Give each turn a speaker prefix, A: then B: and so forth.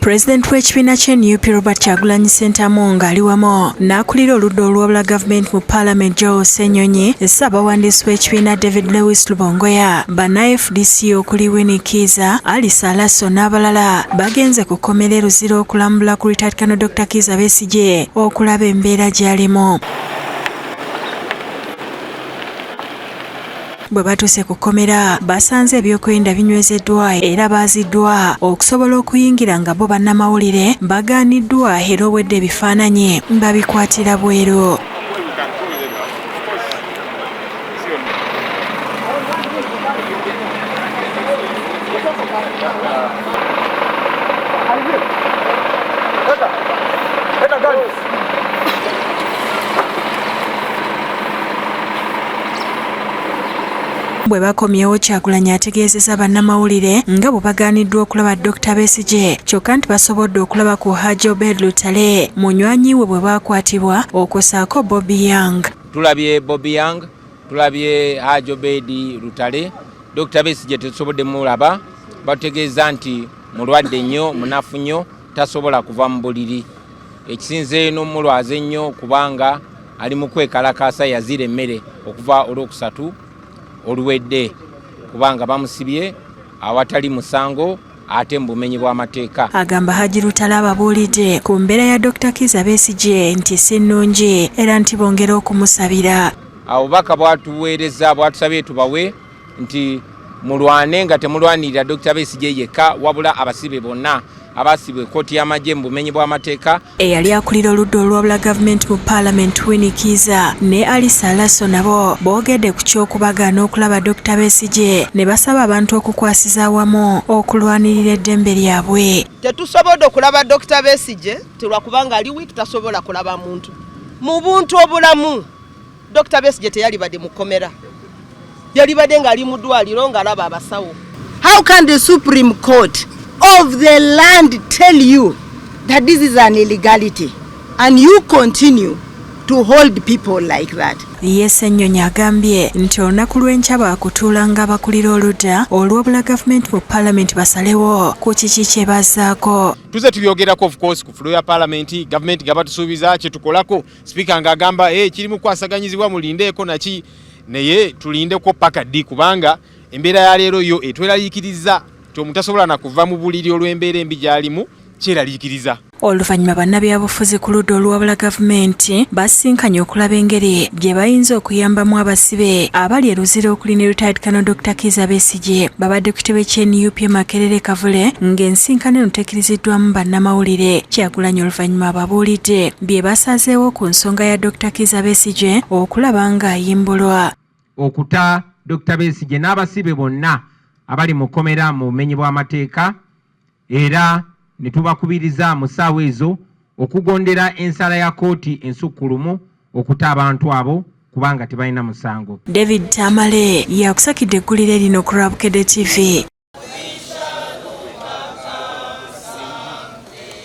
A: President w'ekibiina ky'NUP Robert Kyagulanyi Ssentamu ng'ali wamu n'akulira oludda olw'obula gavumenti mu Parliament Joe Ssenyonyi, Ssaabawandiisi w'ekibiina David Lewis Lubongoya, banna FDC okuli Winnie Kiiza, Alice Alaso n'abalala bagenze ku kkomera Luzira okulambula ku Retired Colonel Dr. Kizza Besigye okulaba embeera gy'alimu. Bwe batuuse ku kkomera basanze ebyokwerinda binywezeddwa era baaziddwa okusobola okuyingira nga bo bannamawulire bagaaniddwa era obwedde ebifaananyi babikwatira bweru. Bwe bakomyewo Kyagulanyi ategeezezza bannamawulire nga bwe bagaaniddwa okulaba Dr. Besigye kyokka nti basobodde okulaba ku Haji Obed Lutale munywanyi we bwe baakwatibwa okwosaako Bobby Young.
B: Tulabye Bobby Young, tulabye Haji Obed Lutale. Dr. Besigye tetusobodde mulaba, batutegeeza nti mulwadde nnyo, munafu nnyo, tasobola kuva mu buliri. Ekisinze n'omulwaze nnyo kubanga ali mu kwekalakaasa yazira emmere okuva olwokusatu oluwedde kubanga bamusibye awatali musango ate mu bumenyi bw'amateeka.
A: Agamba Haji Lutale ababuulidde ku mbeera ya Dr. Kizza Besigye nti si nnungi era nti bongera okumusabira.
B: Obubaka bwatuweereza bwatusabye tubawe nti mulwane nga temulwanirira Dr. Besigye yekka wabula abasibe bonna abasibwe kkooti y'amagye mu bumenyi bw'amateeka.
A: Eyali akulira oludda olw'obula gavumenti mu Parliament Winnie Kiiza ne Alice Alaso nabo boogedde ku ky'okubagaana okulaba Dr. Besigye ne basaba abantu okukwasiza awamu okulwanirira eddembe lyabwe.
C: Tetusobodde okulaba Dr. Besigye lwakubanga ali wiiki tasobola kulaba muntu. Mu buntu obulamu Dr. Besigye teyalibadde mu kkomera. Yalibadde ng'ali mu ddwaliro ng'alaba abasawo. How can the Supreme Court of the land tell you that this is an illegality and you continue to hold people like that?
A: Yes, Ssenyonyi agambye nti olunaku lw'enkya baakutuula nga bakulira oludda olw'obula gavumenti mu Parliament basalewo ku kiki kye bazzaako.
D: Tuze tubyogerako of course ku fulo ya Parliament, gavumenti gaba tusuubiza kye tukolako, speaker ng'agamba kirimu kwasaganyizibwa mulindeeko naki naye tulindeko paka ddi kubanga embeera ya leero yo etweraliikiriza tomutasobola na kuva mu buliri olw'embeera embi gy'alimu kyeraliikiriza.
A: Oluvannyuma bannabyabufuzi ku ludda olw'obula gavumenti basinkanye okulaba engeri gye bayinza okuyambamu abasibe abali e Luzira okuli ne Retired Colonel Dr. Kizza Besigye. Babadde ku kitebe ky'NUP Makerere Kavule ng'ensinkano eno tekkiriziddwamu bannamawulire. Kyagulanyi oluvannyuma ababuulidde bye basazeewo ku nsonga ya Dr. Kizza Besigye okulaba ng'ayimbulwa.
E: Okuta Dr. Besigye n'abasibe bonna abali mu kkomera mu bumenyi bw'amateeka era ne tubakubiriza mu ssaawa ezo okugondera ensala ya kkooti ensukkulumu okuta abantu abo kubanga tebalina musango.
A: David Tamale yakusakidde eggulire lino ku Rabukedde TV.